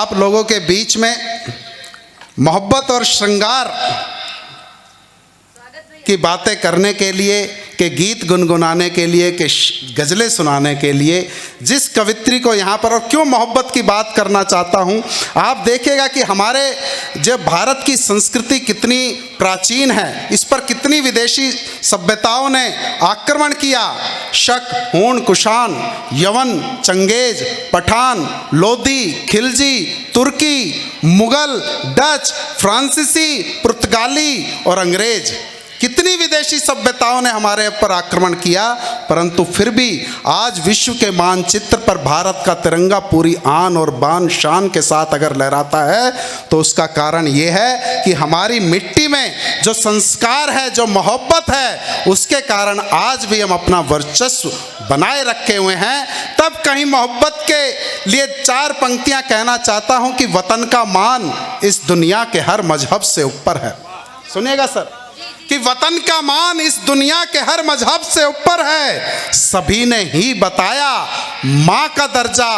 आप लोगों के बीच में मोहब्बत और श्रृंगार की बातें करने के लिए, के गीत गुनगुनाने के लिए, के गज़लें सुनाने के लिए जिस कवित्री को यहाँ पर, और क्यों मोहब्बत की बात करना चाहता हूँ, आप देखिएगा कि हमारे जो भारत की संस्कृति कितनी प्राचीन है, इस पर कितनी विदेशी सभ्यताओं ने आक्रमण किया। शक, हूण, कुषाण, यवन, चंगेज, पठान, लोदी, खिलजी, तुर्की, मुगल, डच, फ्रांसीसी, पुर्तगाली और अंग्रेज, कितनी विदेशी सभ्यताओं ने हमारे ऊपर आक्रमण किया, परंतु फिर भी आज विश्व के मानचित्र पर भारत का तिरंगा पूरी आन और बान शान के साथ अगर लहराता है तो उसका कारण ये है कि हमारी मिट्टी में जो संस्कार है, जो मोहब्बत है, उसके कारण आज भी हम अपना वर्चस्व बनाए रखे हुए हैं। तब कहीं मोहब्बत के लिए 4 पंक्तियां कहना चाहता हूं कि वतन का मान इस दुनिया के हर मजहब से ऊपर है। सुनिएगा सर, कि वतन का मान इस दुनिया के हर मजहब से ऊपर है। सभी ने ही बताया माँ का दर्जा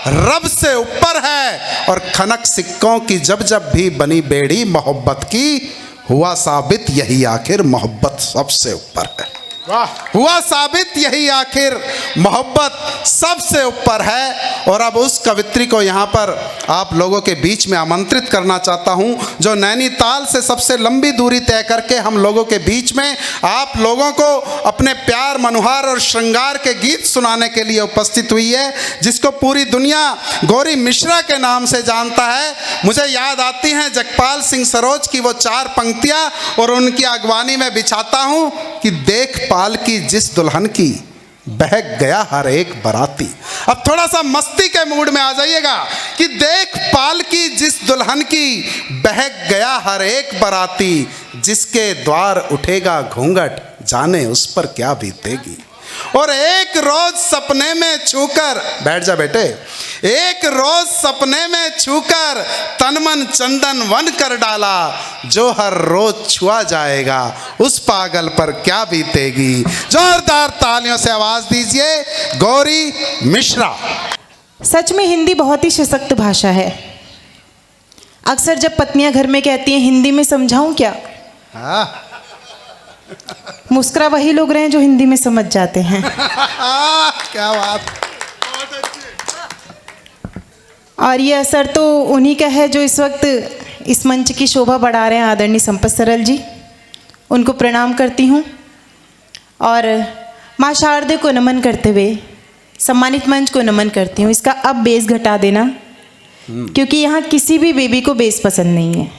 रब से ऊपर है, और खनक सिक्कों की जब जब भी बनी बेड़ी मोहब्बत की, हुआ साबित यही आखिर मोहब्बत सबसे ऊपर है। हुआ साबित यही आखिर मोहब्बत सबसे ऊपर है। और अब उस कवित्री को यहाँ पर आप लोगों के बीच में आमंत्रित करना चाहता हूँ, जो नैनीताल से सबसे लंबी दूरी तय करके हम लोगों के बीच में आप लोगों को अपने प्यार, मनुहार और श्रृंगार के गीत सुनाने के लिए उपस्थित हुई है, जिसको पूरी दुनिया गौरी मिश्रा के नाम से जानता है। मुझे याद आती हैं जगपाल सिंह सरोज की वो 4 पंक्तियाँ, और उनकी अगवानी में बिछाता हूँ कि देख पाल की जिस दुल्हन की, बहक गया हर एक बराती। अब थोड़ा सा मस्ती के मूड में आ जाइएगा कि देख पाल की जिस दुल्हन की, बहक गया हर एक बराती, जिसके द्वार उठेगा घूंघट, जाने उस पर क्या बीतेगी। और एक रोज सपने में छूकर, बैठ जा बेटे, एक रोज सपने में छूकर तन मन चंदन वन कर डाला, जो हर रोज छुआ जाएगा उस पागल पर क्या बीतेगी। जोरदार तालियों से आवाज दीजिए गौरी मिश्रा। सच में हिंदी बहुत ही सशक्त भाषा है। अक्सर जब पत्नियां घर में कहती हैं हिंदी में समझाऊं क्या, मुस्कुरा वही लोग रहे हैं जो हिंदी में समझ जाते हैं। क्या बात। और ये असर तो उन्हीं का है जो इस वक्त इस मंच की शोभा बढ़ा रहे हैं, आदरणीय संपत सरल जी। उनको प्रणाम करती हूँ और माँ शारदे को नमन करते हुए सम्मानित मंच को नमन करती हूँ। इसका अब बेस घटा देना, क्योंकि यहाँ किसी भी बेबी को बेस पसंद नहीं है।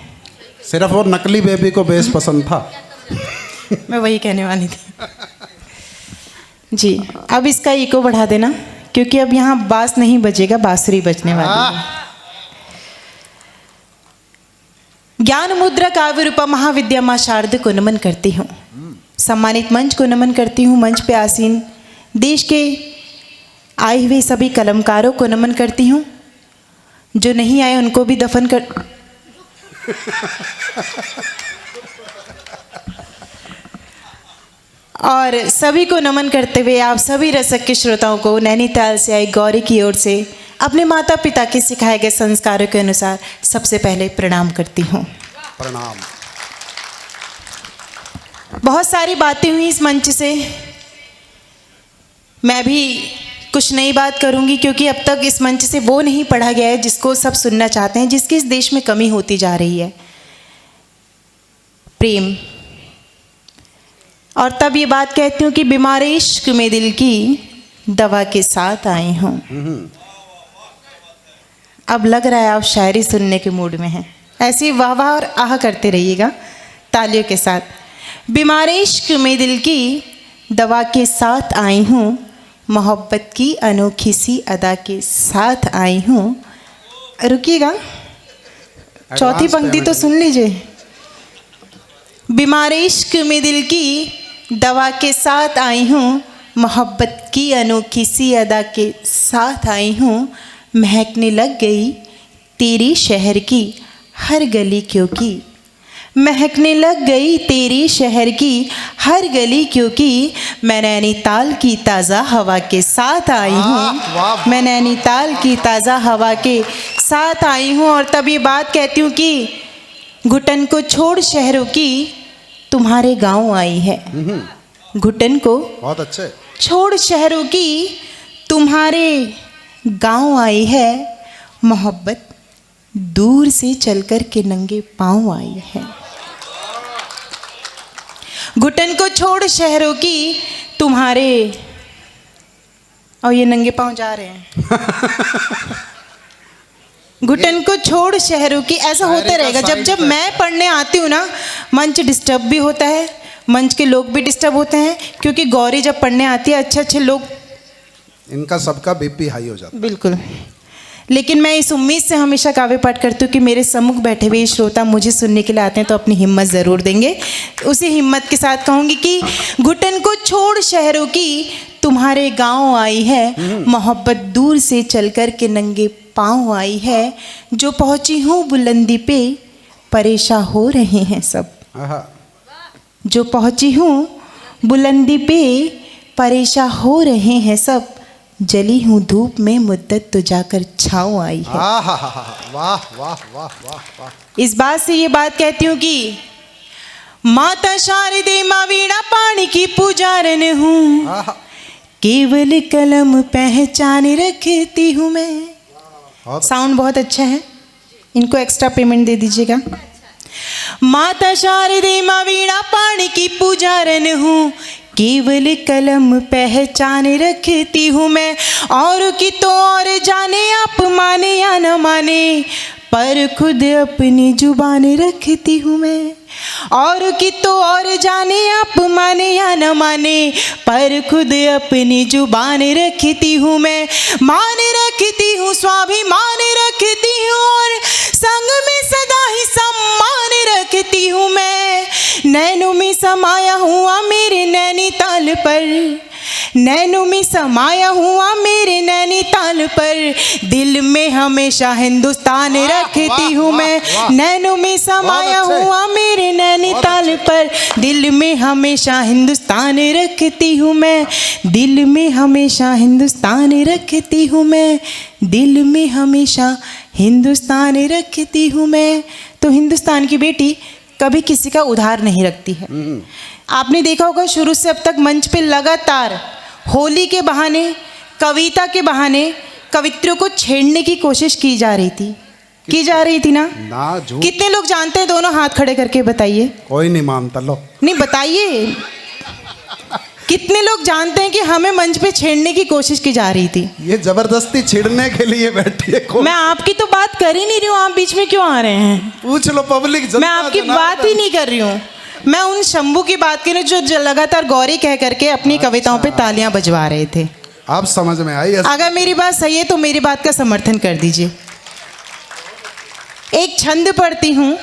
सिर्फ वो नकली बेबी को बेस पसंद था। मैं वही कहने वाली थी जी। अब इसका इको बढ़ा देना, क्योंकि अब यहाँ बांस नहीं बजेगा, बांसुरी बजने वाली है। ज्ञान मुद्रा काव्य रूपा महाविद्या माँ शारदा को नमन करती हूँ। सम्मानित मंच को नमन करती हूँ। मंच पे आसीन देश के आए हुए सभी कलमकारों को नमन करती हूँ। जो नहीं आए उनको भी दफन कर और सभी को नमन करते हुए आप सभी रसक के श्रोताओं को नैनीताल से आई गौरी की ओर से अपने माता पिता के सिखाए गए संस्कारों के अनुसार सबसे पहले प्रणाम करती हूँ। प्रणाम। बहुत सारी बातें हुई इस मंच से, मैं भी कुछ नई बात करूँगी, क्योंकि अब तक इस मंच से वो नहीं पढ़ा गया है जिसको सब सुनना चाहते हैं, जिसकी इस देश में कमी होती जा रही है, प्रेम। और तब ये बात कहती हूँ कि बीमार इश्क में दिल की दवा के साथ आई हूँ। अब लग रहा है आप शायरी सुनने के मूड में हैं। ऐसे वाह वाह और आह करते रहिएगा तालियों के साथ। बीमार इश्क में दिल की दवा के साथ आई हूँ, मोहब्बत की अनोखी सी अदा के साथ आई हूँ। रुकिएगा, चौथी पंक्ति तो सुन लीजिए। बीमार इश्क में दिल की दवा के साथ आई हूँ, मोहब्बत की अनोखी सी अदा के साथ आई हूँ। महकने लग गई तेरी शहर की हर गली, क्योंकि महकने लग गई तेरी शहर की हर गली, क्योंकि मैं नैनीताल की ताज़ा हवा के साथ आई हूँ। मैं नैनीताल की ताज़ा हवा के साथ आई हूँ। और तब ये बात कहती हूँ कि घुटन को छोड़ शहरों की तुम्हारे गांव आई है। घुटन को बहुत अच्छे छोड़ शहरों की तुम्हारे गांव आई है, मोहब्बत दूर से चलकर के नंगे पांव आई है। घुटन को छोड़ शहरों की तुम्हारे, और ये नंगे पांव जा रहे हैं। घुटन को छोड़ शहरों की, ऐसा होता रहेगा। जब जब मैं पढ़ने आती हूँ ना, मंच डिस्टर्ब भी होता है, मंच के लोग भी डिस्टर्ब होते हैं, क्योंकि गौरी जब पढ़ने आती है अच्छे अच्छे लोग, इनका सबका बीपी हाई हो जाता है। बिल्कुल। लेकिन मैं इस उम्मीद से हमेशा काव्य पाठ करती हूँ कि मेरे सम्मुख बैठे हुए श्रोता मुझे सुनने के लिए आते हैं तो अपनी हिम्मत ज़रूर देंगे। उसी हिम्मत के साथ कहूँगी कि घुटन को छोड़ शहरों की तुम्हारे गांव आई है, मोहब्बत दूर से चलकर के नंगे पाँव आई है। जो पहुँची हूँ बुलंदी पे परेशान हो रहे हैं सब। जो पहुँची हूँ बुलंदी पे परेशान हो रहे हैं सब, जली हूँ धूप में मुद्दत तो जाकर छाँव आई है। वाह वाह वाह वाह वाह। इस बात से ये बात कहती हूँ कि माता शारदे माँ वीणा पाणी की पुजारन हूँ, केवल कलम पहचान रखती हूँ मैं। साउंड बहुत अच्छा है, इनको एक्स्ट्रा पेमेंट दे दीजिएगा। माता शारदे माँ वीणा पाणी की पुजारन हूँ, केवल कलम पहचान रखती हूँ मैं। और की तो और जाने आप माने या न माने, पर खुद अपनी जुबान रखती हूँ मैं। और की तो और जाने आप माने या न माने, पर खुद अपनी जुबान रखती हूँ मैं। मान रखती हूँ, स्वाभिमान रखती हूँ, और संग में सदा ही सम्मान रखती हूँ मैं। नैनों में समाया हुआ मेरे नैनीताल पर, नैनों में समाया हुआ मेरे नैनीताल पर, दिल में हमेशा हिंदुस्तान रखती हूँ मैं। नैनों में समाया हुआ मेरे नैनीताल पर, दिल में हमेशा हिंदुस्तान रखती हूँ मैं। दिल में हमेशा हिंदुस्तान रखती हूँ मैं, दिल में हमेशा हिंदुस्तान रखती हूँ मैं। तो हिंदुस्तान की बेटी कभी किसी का उधार नहीं रखती है। आपने देखा होगा शुरू से अब तक मंच पे लगातार होली के बहाने, कविता के बहाने कवित्रियों को छेड़ने की कोशिश की जा रही थी ना? कितने लोग जानते हैं? दोनों हाथ खड़े करके बताइए। कोई नहीं मानता। लो नहीं, बताइए कितने लोग जानते हैं कि हमें मंच पे छेड़ने की कोशिश की जा रही थी? ये जबरदस्ती छेड़ने के लिए बैठी है। मैं आपकी तो बात कर ही नहीं रही हूँ, आप बीच में क्यों आ रहे हैं? पूछ लो पब्लिक। मैं आपकी बात ही नहीं कर रही हूँ, मैं उन शंभू की बात कर रही हूँ जो लगातार गौरी कह करके अपनी कविताओं पे तालियां बजवा रहे थे। आप समझ में आई? अगर मेरी बात सही है तो मेरी बात का समर्थन कर दीजिए। एक छंद पढ़ती हूँ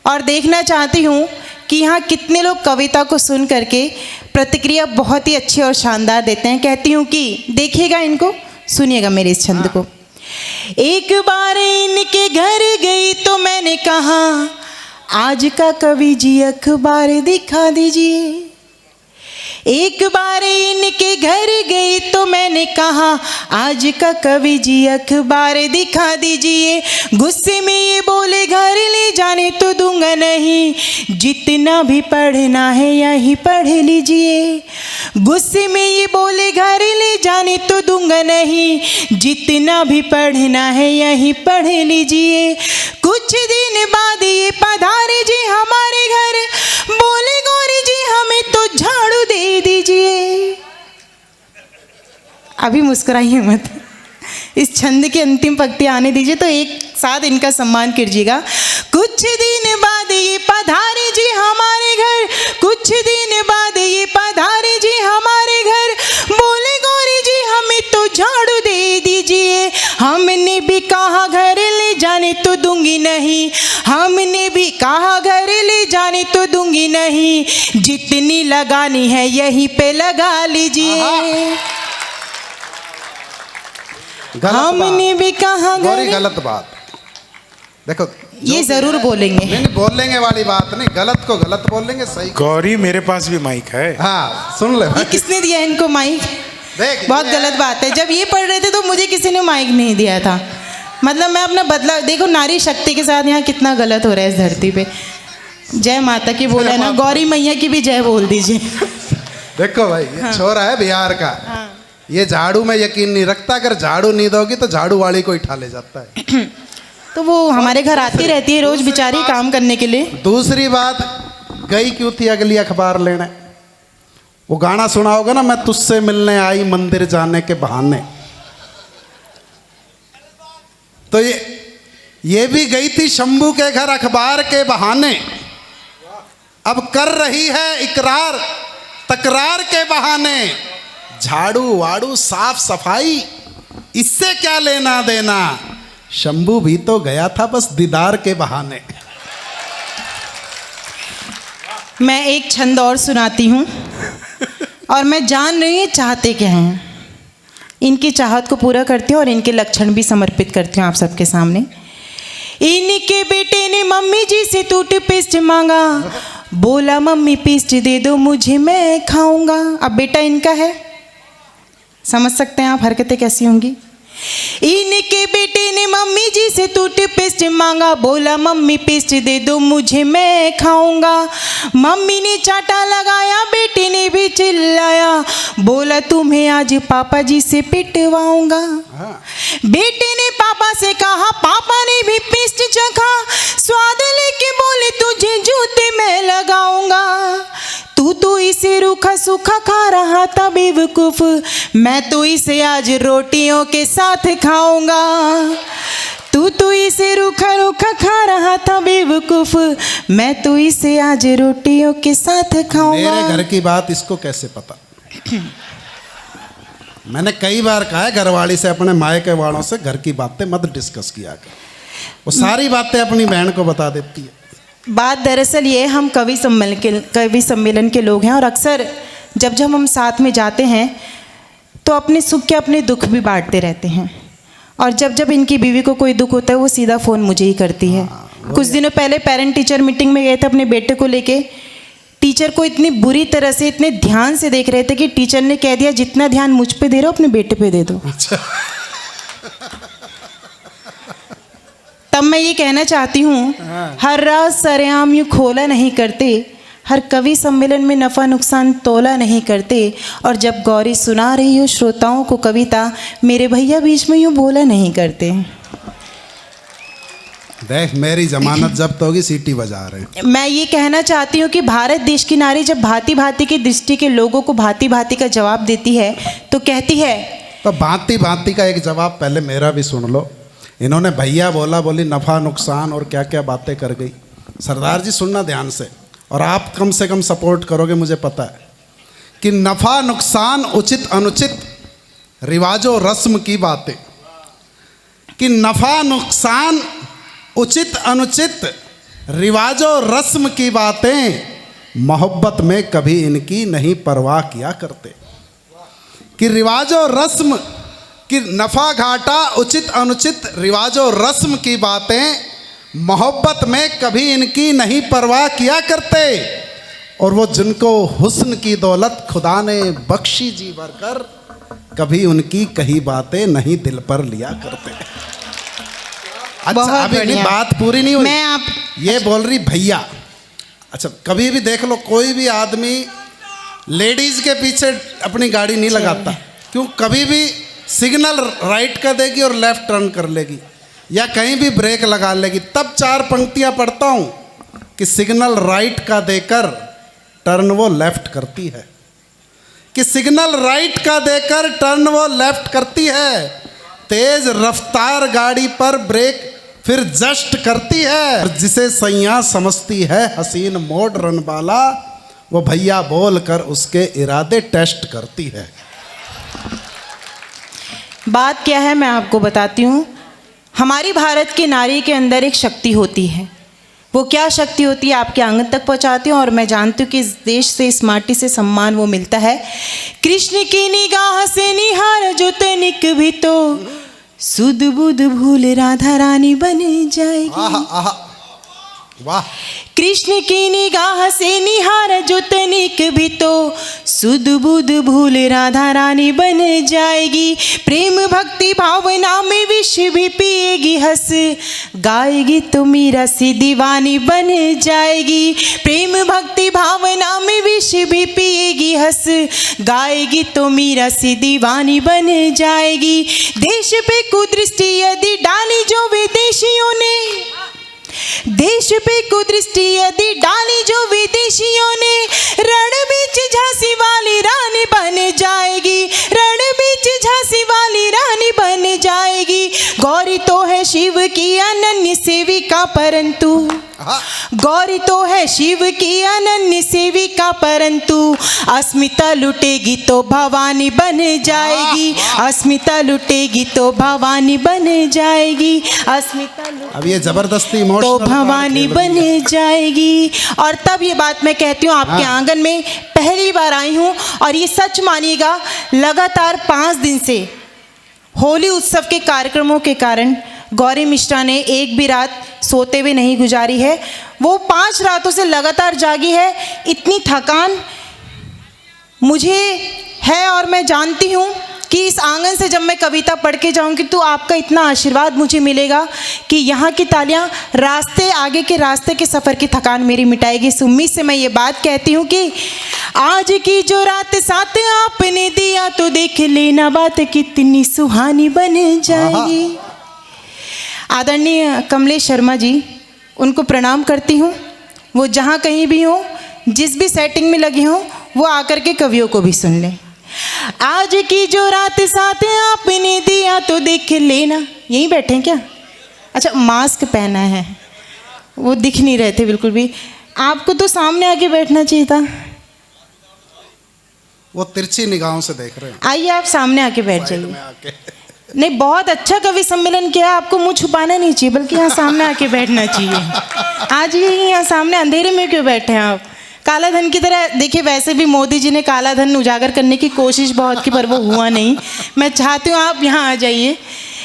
और देखना चाहती हूँ कि यहाँ कितने लोग कविता को सुन करके प्रतिक्रिया बहुत ही अच्छी और शानदार देते हैं। कहती हूँ कि देखिएगा, इनको सुनिएगा मेरे इस छंद को। एक बार इनके घर गई तो मैंने कहा, आज का कवि जी अखबार दिखा दीजिए। एक बार इनके घर गई तो मैंने कहा, आज का कवि जी अखबार दिखा दीजिए। गुस्से में ये बोले, घर ले जाने तो दूंगा नहीं, जितना भी पढ़ना है यहीं पढ़ लीजिए। गुस्से में ये बोले, घर ले जाने तो दूंगा नहीं, जितना भी पढ़ना है यहीं पढ़ लीजिए। कुछ दिन बाद ये पधारे जी हमारे घर, बोले गौरी जी हमें तो झाड़ू दे दीजिए। अभी मुस्कुराइए मत, इस छंद की अंतिम पंक्ति आने दीजिए तो एक साथ इनका सम्मान कीजिएगा। कुछ दिन बाद ये पधारे जी हमारे घर, कुछ दिन बाद ये पधारे जी हमारे घर, बोले गौरी जी हमें तो झाड़ू दे दीजिए। हमने भी कहा घर ले जाने तो दूंगी नहीं, हमने भी कहा घर ले जाने तो दूंगी नहीं, जितनी लगानी है यहीं पे लगा लीजिए। हमने भी कहा गौरी गलत बात। देखो ये जो भी जरूर है, बोलेंगे। नहीं बोलेंगे वाली बात नहीं, गलत को गलत बोलेंगे, सही को। गौरी मेरे पास भी माइक है। हाँ सुन ले ये भाई। किसने दिया इनको माइक? देख बहुत ये गलत बात है। जब ये पढ़ रहे थे तो मुझे किसी ने माइक नहीं दिया था। मतलब मैं अपना बदला देखो, नारी शक्ति के साथ यहाँ कितना गलत हो रहा है इस धरती पे। जय माता की बोला ना, गौरी मैया की भी जय बोल दीजिए। देखो भाई ये छोरा है बिहार का, ये झाड़ू में यकीन नहीं रखता, अगर झाड़ू नहीं दोगी तो झाड़ू वाली को उठा ले जाता है। तो वो हमारे घर आती रहती है रोज बेचारी काम करने के लिए। दूसरी बात, गई क्यों थी अगली अखबार लेने? वो गाना सुना होगा ना, मैं तुझसे मिलने आई मंदिर जाने के बहाने। तो ये भी गई थी शंभू के घर अखबार के बहाने, अब कर रही है इकरार तकरार के बहाने। झाड़ू वाड़ू साफ सफाई इससे क्या लेना देना, शंभू भी तो गया था बस दीदार के बहाने। मैं एक छंद और सुनाती हूँ और मैं जान रही हूँ चाहते क्या हैं। इनकी चाहत को पूरा करती हूँ और इनके लक्षण भी समर्पित करती हूँ आप सबके सामने। इनके बेटे ने मम्मी जी से टूथपेस्ट मांगा, बोला मम्मी पेस्ट दे दो मुझे मैं खाऊंगा। अब बेटा इनका है, समझ सकते हैं आप हरकतें कैसी होंगी। इनके बेटे ने मम्मी जी से टूथपेस्ट मांगा, बोला मम्मी पेस्ट दे दो मुझे मैं खाऊंगा। मम्मी ने चाटा लगाया, बेटे ने भी चिल्लाया, बोला तुम्हें आज पापा जी से पिटवाऊंगा। बेटे ने पापा से कहा, पापा ने भी पेस्ट चखा, स्वाद लेके बोले तुझे जूते में लगाऊंगा। तू तो इसे रूखा सूखा खा रहा था बेवकूफ, मैं तो इसे आज रोटियों के साथ खाऊंगा। तू तो इसे रूखा रूखा खा रहा था बेवकूफ, मैं तो इसे आज रोटियों के साथ खाऊंगा। मेरे घर की बात इसको कैसे पता? मैंने कई बार कहा है घरवाली से, अपने मायके वालों से घर की बातें मत डिस्कस किया कर, वो सारी बातें अपनी बहन को बता देती है। बात दरअसल ये, हम कवि सम्मेलन के लोग हैं और अक्सर जब हम साथ में जाते हैं तो अपने सुख के अपने दुख भी बांटते रहते हैं। और जब इनकी बीवी को कोई दुख होता है वो सीधा फ़ोन मुझे ही करती है। कुछ दिनों पहले पेरेंट टीचर मीटिंग में गए थे अपने बेटे को लेके। टीचर को इतनी बुरी तरह से, इतने ध्यान से देख रहे थे कि टीचर ने कह दिया जितना ध्यान मुझ पे दे रहे हो अपने बेटे पे दे दो। तब मैं ये कहना चाहती हूँ, हर रात सरेआम यूँ खोला नहीं करते, हर कवि सम्मेलन में नफ़ा नुकसान तोला नहीं करते। और जब गौरी सुना रही हो श्रोताओं को कविता, मेरे भैया बीच में यूँ बोला नहीं करते। देख मेरी जमानत जब्त होगी, सीटी बजा रहे हैं। मैं ये कहना चाहती हूँ कि भारत देश की नारी जब भांति भांति की दृष्टि के लोगों को भांति भांति का जवाब देती है तो कहती है, तो भांति भांति का एक जवाब पहले मेरा भी सुन लो। इन्होंने भैया बोला, बोली नफ़ा नुकसान और क्या क्या बातें कर गई। सरदार जी सुनना ध्यान से, और आप कम से कम सपोर्ट करोगे मुझे पता है, कि नफ़ा नुकसान उचित अनुचित रिवाजों रस्म की बातें, कि नफ़ा नुकसान उचित अनुचित रिवाजों रस्म की बातें, मोहब्बत में कभी इनकी नहीं परवाह किया करते। कि रिवाजों रस्म कि नफ़ा घाटा उचित अनुचित रिवाजों रस्म की बातें, मोहब्बत में कभी इनकी नहीं परवाह किया करते। और वो जिनको हुस्न की दौलत खुदा ने बख्शी जी भरकर, कभी उनकी कही बातें नहीं दिल पर लिया करते। अच्छा अभी नहीं, बात पूरी नहीं हुई। ये बोल रही भैया। अच्छा कभी भी देख लो, कोई भी आदमी लेडीज के पीछे अपनी गाड़ी नहीं लगाता। क्यों? कभी भी सिग्नल राइट का देगी और लेफ्ट टर्न कर लेगी, या कहीं भी ब्रेक लगा लेगी। तब 4 पंक्तियां पढ़ता हूँ कि सिग्नल राइट का देकर टर्न वो लेफ्ट करती है, कि सिग्नल राइट का देकर टर्न वो लेफ्ट करती है। तेज रफ्तार गाड़ी पर ब्रेक फिर जस्ट करती है। जिसे सैया समझती है हसीन मोड रन वाला, वो भैया बोल कर उसके इरादे टेस्ट करती है। बात क्या है मैं आपको बताती हूँ। हमारी भारत की नारी के अंदर एक शक्ति होती है। वो क्या शक्ति होती है आपके आंगन तक पहुँचाती हूँ, और मैं जानती हूँ कि इस देश से, इस माटी से सम्मान वो मिलता है। कृष्ण की निगाह से निहार जो तनिक भी तो सुध बुध भूल राधा रानी बन जाएगी। आहा आहा, वाह। कृष्ण की निगाह से निहार जो तनिक भी तो सुध बुध भूल राधा रानी बन जाएगी। प्रेम भक्ति भावना में विष भी पिएगी, हंस गाएगी तो मीरा सी दीवानी बन जाएगी। प्रेम भक्ति भावना में विष भी पिएगी, हंस गाएगी तो मीरा सी दीवानी बन जाएगी। देश पे कुदृष्टि यदि डाली जो विदेशियों ने, देश पे कुदृष्टि यदि डाली जो विदेशियों ने, रण बीच झांसी वाली रानी बन जाएगी। रण बीच झांसी वाली रानी बन जाएगी। गौरी तो है शिव की अनन्य सेविका, परंतु गौरी तो है शिव की अनन्य सेविका, परंतु अस्मिता लुटेगी तो भवानी बन जाएगी। अस्मिता लुटेगी तो भवानी बन जाएगी। अस्मिता अब ये जबरदस्ती तो भवानी बन जाएगी। और तब ये बात मैं कहती हूँ, आपके आंगन में पहली बार आई हूँ और ये सच मानिएगा, लगातार 5 दिन से होली उत्सव के कार्यक्रमों के कारण गौरी मिश्रा ने एक भी रात सोते हुए नहीं गुजारी है। वो 5 रातों से लगातार जागी है। इतनी थकान मुझे है और मैं जानती हूँ कि इस आंगन से जब मैं कविता पढ़ के जाऊँगी तो आपका इतना आशीर्वाद मुझे मिलेगा कि यहाँ की तालियाँ रास्ते आगे के रास्ते के सफ़र की थकान मेरी मिटाएगी। इस उम्मीद से मैं ये बात कहती हूँ कि आज की जो रात साथ आपने दिया तो देख लेना बात कितनी सुहानी बन जाएगी। आदरणीय कमलेश शर्मा जी, उनको प्रणाम करती हूँ। वो जहाँ कहीं भी हो, जिस भी सेटिंग में लगे हों, वो आकर के कवियों को भी सुन लें। आज की जो रात साथ आपने दिया तो देख लेना, यहीं बैठे हैं क्या? अच्छा, मास्क पहना है, वो दिख नहीं रहे थे बिल्कुल भी। आपको तो सामने आके बैठना चाहिए था। वो तिरछी निगाहों से देख रहे हैं। आइए आप सामने आके बैठ जाइए। नहीं, बहुत अच्छा कवि सम्मेलन किया है, आपको मुंह छुपाना नहीं चाहिए, बल्कि यहाँ सामने आके बैठना चाहिए। आज ये यहाँ सामने अंधेरे में क्यों बैठे हैं आप? काला धन की तरह देखिए, वैसे भी मोदी जी ने काला धन उजागर करने की कोशिश बहुत की, पर वो हुआ नहीं। मैं चाहती हूँ आप यहाँ आ जाइए।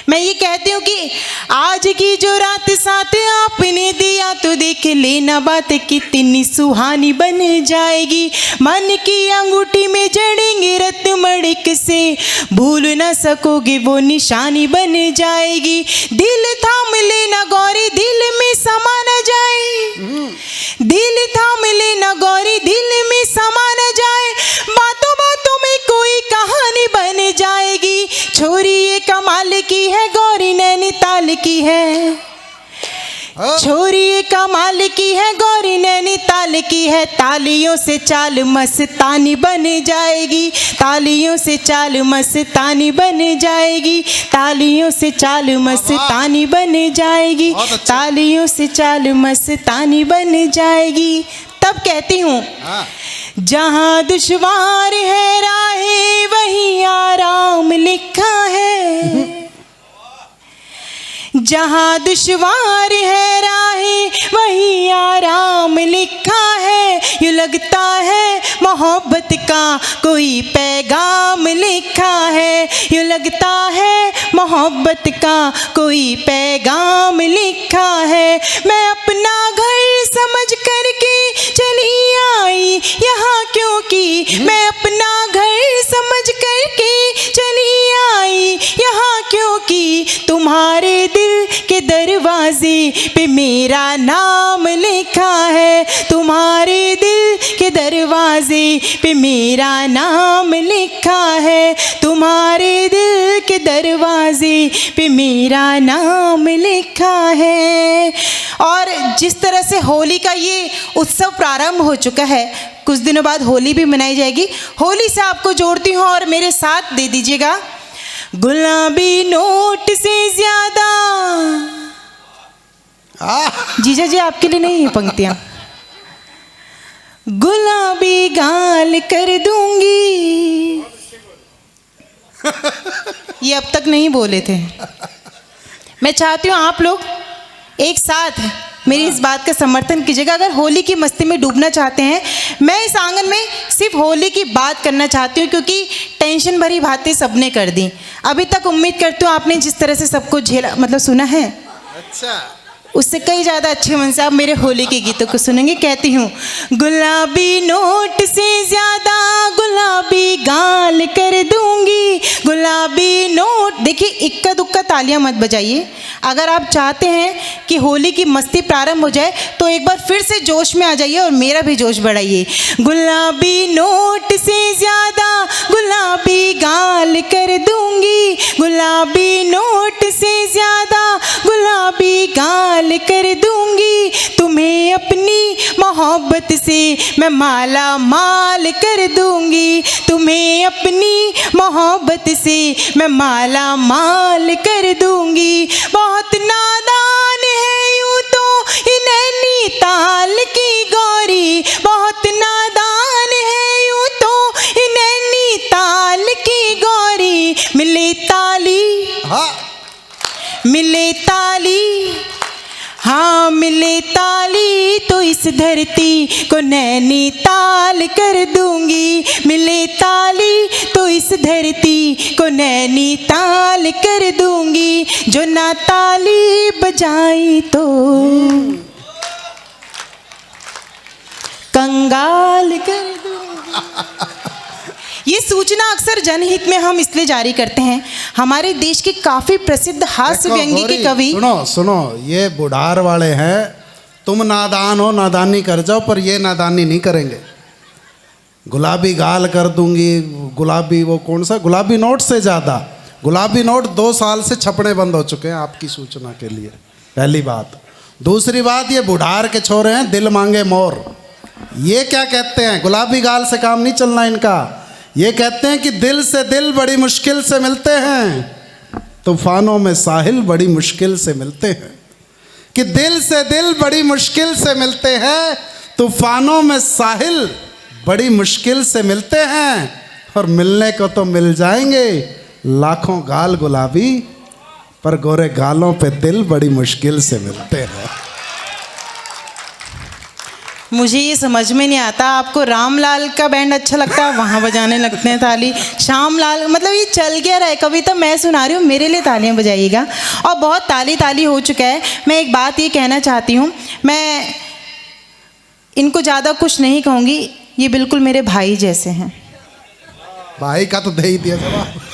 मैं ये कहती हूँ कि आज की जो रात साथ आपने दिया तो देख लेना बात कितनी सुहानी बन जाएगी। मन की अंगूठी में जड़ेंगे रत्न मणिक से, भूल न सकोगे वो निशानी बन जाएगी। दिल थाम लेना गौरी, दिल में समा न जाए। दिल थाम लेना गौरी, दिल में समा न जाए। बातों बातों में कोई कहानी बन जाएगी। छोरी ये कमाल की है, गौरी नैनीताल की है। छोरी ये कमाल की है, गौरी नैनीताल की है। तालियों से चाल मस्तानी बन जाएगी। तालियों से चाल मस्तानी बन जाएगी। तालियों से चाल मस्तानी बन जाएगी। तालियों से चाल मस्तानी बन जाएगी। तब कहती हूँ, जहाँ दुश्वार है राहें वहीं आराम लिखा है। जहाँ दुश्वार है राहें वहीं आराम लिखा है। यूँ लगता है मोहब्बत का कोई पैगाम लिखा है। यूँ लगता है मोहब्बत का कोई पैगाम लिखा है। मैं अपना घर समझ करके चली आई यहाँ, क्योंकि मैं अपना घर समझ करके चली आई यहाँ, क्योंकि तुम्हारे दिल के दरवाजे पे मेरा नाम लिखा है। तुम्हारे दिल के दरवाजे पे मेरा नाम लिखा है। तुम्हारे दिल के दरवाजे पे मेरा नाम लिखा है। और जिस तरह से होली का ये उत्सव प्रारंभ हो चुका है, कुछ दिनों बाद होली भी मनाई जाएगी। होली से आपको जोड़ती हूँ और मेरे साथ दे दीजिएगा। गुलाबी नोट से ज्यादा, जीजा जी आपके लिए नहीं है पंक्तियां। गुलाबी गाल कर दूंगी, ये अब तक नहीं बोले थे। मैं चाहती हूँ आप लोग एक साथ मेरी इस बात का समर्थन कीजिएगा। अगर होली की मस्ती में डूबना चाहते हैं, मैं इस आंगन में सिर्फ होली की बात करना चाहती हूँ, क्योंकि टेंशन भरी बातें सबने कर दी। अभी तक उम्मीद करती हूँ आपने जिस तरह से सबको झेला मतलब सुना है, अच्छा, उससे कई ज़्यादा अच्छे मन से आप मेरे होली के गीतों को सुनेंगे। कहती हूँ, गुलाबी नोट से ज़्यादा गुलाबी गाल कर दूंगी, गुलाबी नोट। देखिए, इक्का दुक्का तालियां मत बजाइए। अगर आप चाहते हैं कि होली की मस्ती प्रारंभ हो जाए तो एक बार फिर से जोश में आ जाइए और मेरा भी जोश बढ़ाइए। गुलाबी नोट से ज़्यादा गुलाबी गाल कर दूंगी, गुलाबी नोट से ज़्यादा गुलाबी गाल कर दूंगी, तुम्हें अपनी मोहब्बत से मैं माला माल कर दूंगी, तुम्हें अपनी मोहब्बत से मैं माला माल कर दूंगी। बहुत नादान है यूं तो ये नैनीताल की गौरी, बहुत नादान है यूं तो ये नैनीताल की गौरी। मिले ताली, हाँ, मिले ताली, हाँ मिले ताली तो इस धरती को नैनीताल कर दूंगी, मिले ताली तो इस धरती को नैनीताल कर दूंगी, जो ना ताली बजाई तो कंगाल कर दूंगी। ये सूचना अक्सर जनहित में हम इसलिए जारी करते हैं, हमारे देश के काफ़ी प्रसिद्ध हास्य व्यंग्य के कवि। सुनो सुनो, ये बुढ़ार वाले हैं, तुम नादान हो, नादानी कर जाओ, पर ये नादानी नहीं करेंगे। गुलाबी गाल कर दूंगी, गुलाबी वो कौन सा गुलाबी नोट से ज़्यादा, गुलाबी नोट 2 साल से छपने बंद हो चुके हैं, आपकी सूचना के लिए, पहली बात। दूसरी बात, ये बुढ़ार के छोरे हैं, दिल मांगे मोर। ये क्या कहते हैं, गुलाबी गाल से काम नहीं चलना इनका। ये कहते हैं कि दिल से दिल बड़ी मुश्किल से मिलते हैं, तूफानों में साहिल बड़ी मुश्किल से मिलते हैं, कि दिल से दिल बड़ी मुश्किल से मिलते हैं, तूफानों में साहिल बड़ी मुश्किल से मिलते हैं, और मिलने को तो मिल जाएंगे लाखों गाल गुलाबी, पर गोरे गालों पे दिल बड़ी मुश्किल से मिलते हैं। मुझे ये समझ में नहीं आता, आपको रामलाल का बैंड अच्छा लगता है, वहाँ बजाने लगते हैं ताली। श्यामलाल, मतलब ये चल क्या रहा है, कविता मैं सुना रही हूँ, मेरे लिए तालियां बजाइएगा। और बहुत ताली ताली हो चुका है। मैं एक बात ये कहना चाहती हूँ, मैं इनको ज़्यादा कुछ नहीं कहूँगी, ये बिल्कुल मेरे भाई जैसे हैं। भाई का तो दे ही दिया जवाब।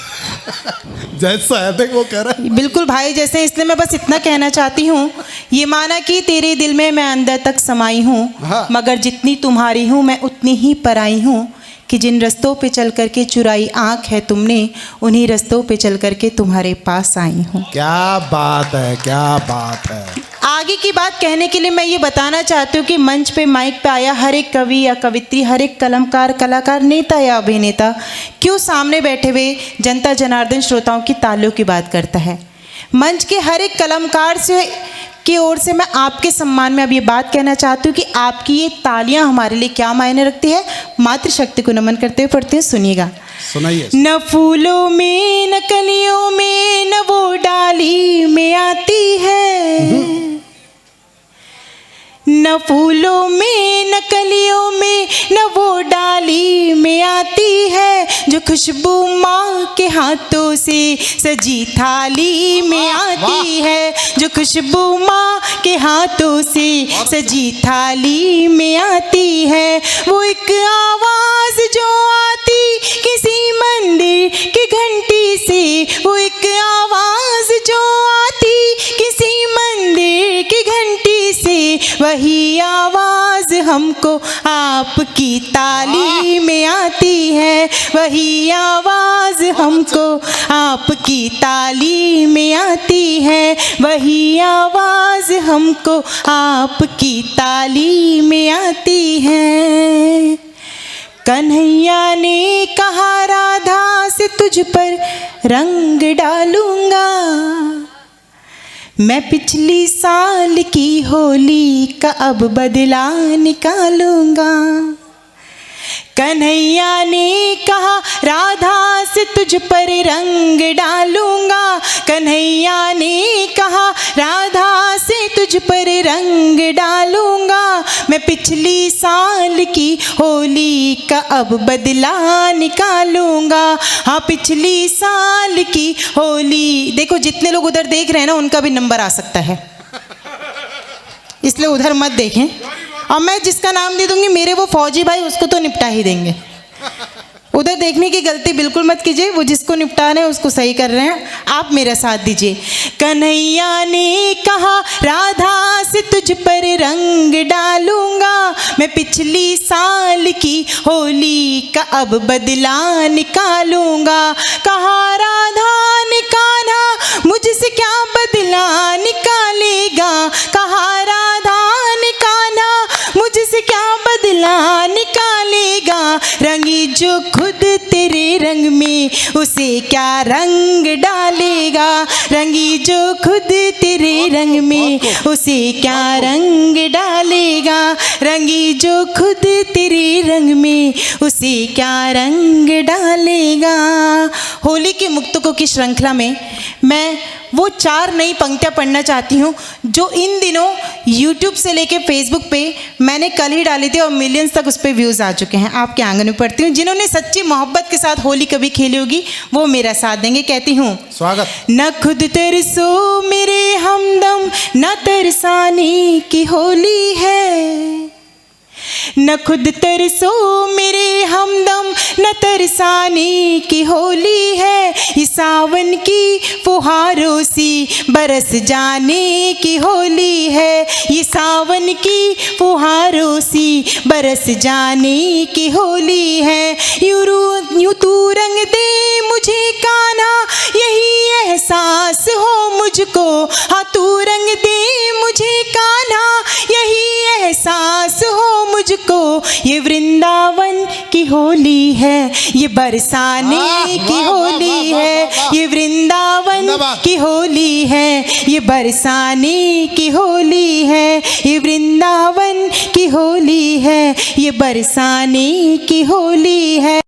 जैसा है देख वो कह रहा है, बिल्कुल भाई जैसे हैं, इसलिए मैं बस इतना कहना चाहती हूँ, ये माना कि तेरे दिल में मैं अंदर तक समाई हूँ, हाँ। मगर जितनी तुम्हारी हूँ मैं उतनी ही पराई हूँ, कि जिन रस्तों पे चल करके चुराई आँख है तुमने, उन्हीं रस्तों पे चल करके तुम्हारे पास आई हूँ। क्या बात है, क्या बात है। आगे की बात कहने के लिए मैं ये बताना चाहती हूँ कि मंच पे माइक पे आया हर एक कवि या कवित्री, हर एक कलमकार, कलाकार, नेता या अभिनेता क्यों सामने बैठे हुए जनता जनार्दन श्रोताओं की तालियों की बात करता है। मंच के हर एक कलमकार से की ओर से मैं आपके सम्मान में अब ये बात कहना चाहती हूँ कि आपकी ये तालियां हमारे लिए क्या मायने रखती है। मातृशक्ति को नमन करते हुए पढ़ते हैं, सुनिएगा। सुनाइए। न फूलों में न कलियों में न वो डाली में आती है, न फूलों में न कलियों में न वो डाली में आती है, जो खुशबू माँ के हाथों से सजी थाली में आती है, जो खुशबू माँ के हाथों से सजी थाली में आती है। वो एक आवाज़ जो आती किसी मंदिर की घंटी से, वो एक आवाज़ जो आती किसी मंदिर की घंटी से, वही आवाज़ हमको आपकी ताली में आती है, वही आवाज़ हमको आपकी ताली में आती है, वही आवाज़ हमको आपकी ताली में आती है। कन्हैया ने कहा राधा से तुझ पर रंग डालूंगा, मैं पिछली साल की होली का अब बदला निकालूंगा। कन्हैया ने कहा राधा से तुझ पर रंग डालूंगा, कन्हैया ने कहा राधा से तुझ पर रंग डालूंगा, मैं पिछली साल की होली का अब बदला निकालूंगा। हाँ, पिछली साल की होली। देखो जितने लोग उधर देख रहे हैं ना, उनका भी नंबर आ सकता है, इसलिए उधर मत देखें। और मैं जिसका नाम दे दूंगी, मेरे वो फौजी भाई, उसको तो निपटा ही देंगे। उधर देखने की गलती बिल्कुल मत कीजिए, वो जिसको निपटाना है उसको सही कर रहे हैं। आप मेरा साथ दीजिए। कन्हैया ने कहा राधा से तुझ पर रंग डालूंगा, मैं पिछली साल की होली का अब बदला निकालूंगा। कहा राधा ने कान्हा मुझसे क्या बदला निकालेगा, कहा राधा ने कान्हा मुझसे क्या बदला निकालेगा। रंगी जो खुद तेरे रंग में, उसे क्या रंग डालेगा। रंगी जो खुद तेरे रंग में, उसे क्या रंग डालेगा। रंगी जो खुद तेरे रंग में, उसे क्या रंग डालेगा। होली के मुक्तकों की श्रृंखला में मैं वो 4 नई पंक्तियाँ पढ़ना चाहती हूँ जो इन दिनों YouTube से लेके Facebook पे मैंने कल ही डाली थी और मिलियंस तक उस पर व्यूज़ आ चुके हैं। आपके आंगन में पढ़ती हूँ। जिन्होंने सच्ची मोहब्बत के साथ होली कभी खेली होगी वो मेरा साथ देंगे। कहती हूँ, स्वागत। न खुद तरसो मेरे हमदम, न तरसाने की होली है। न खुद तरसो मेरे हमदम, न तरसाने की होली है। ये सावन की फुहारों सी बरस जाने की होली है। ये सावन की फुहारों सी बरस जाने की होली है। यूं तू रंग दे मुझे कान्हा, यही एहसास हो मुझको। हाँ, तू रंग दे मुझे कान्हा, यही एहसास हो मुझको। ये वृंदावन की होली है, ये बरसाने की होली है। ये वृंदावन की होली है, ये बरसाने की होली है। ये वृंदावन की होली है, ये बरसाने की होली है।